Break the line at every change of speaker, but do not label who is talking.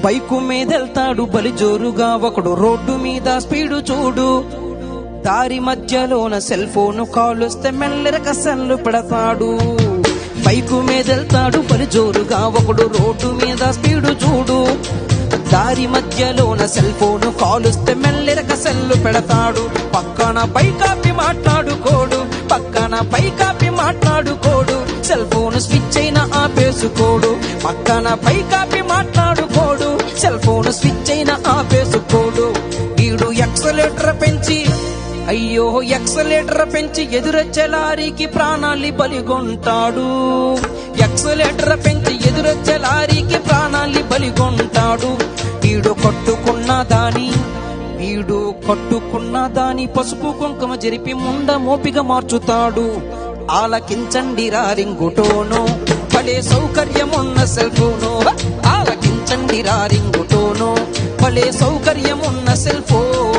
Bike మీదెళ్తాడు బలి జోరుగా ఒకడు, రోడ్డు మీద స్పీడు చూడు. దారి మధ్యలోన సెల్ ఫోన్ కాలుస్తే మెల్లెరక సెల్లు పెడతాడు. బైకు మీదెళ్తాడు బలి జోరుగా ఒకడు, రోడ్డు మీద స్పీడు చూడు. దారి మధ్యలోన సెల్ ఫోన్ కాలుస్తే మెల్లెరక సెల్లు పెడతాడు. పక్కన పైకాపి మాట్లాడుకోడు, పక్కన పైకాపి మాట్లాడుకోడు, సెల్ ఫోన్ స్విచ్ అయినా ఆపేసుకోడు. పక్కన పైకాపి మాట్లాడుకోడు, సెల్ ఫోన్ స్విచ్ అయినా ఆపేసుకోడు. వీడు ఎక్సలేటర్ పెంచి అయ్యో ఎక్సలేటర్ పెంచి ఎదురొచ్చే లారీకి ప్రాణాలి బలిగొంటాడు. ఎక్సలేటర్ పెంచి ఎదురొచ్చే లారీకి ప్రాణాలి బలిగొంటాడు. వీడు కట్టుకున్న దాని పసుపు కుంకుమ జరిపి ముండ మోపిగా మార్చుతాడు. ఆలకించండి రింగుటోను, భలే సౌకర్యమున్న సెల్ ఫోను. ఆలకించండి రింగుటోను, భలే సౌకర్యమున్న సెల్ ఫోన్.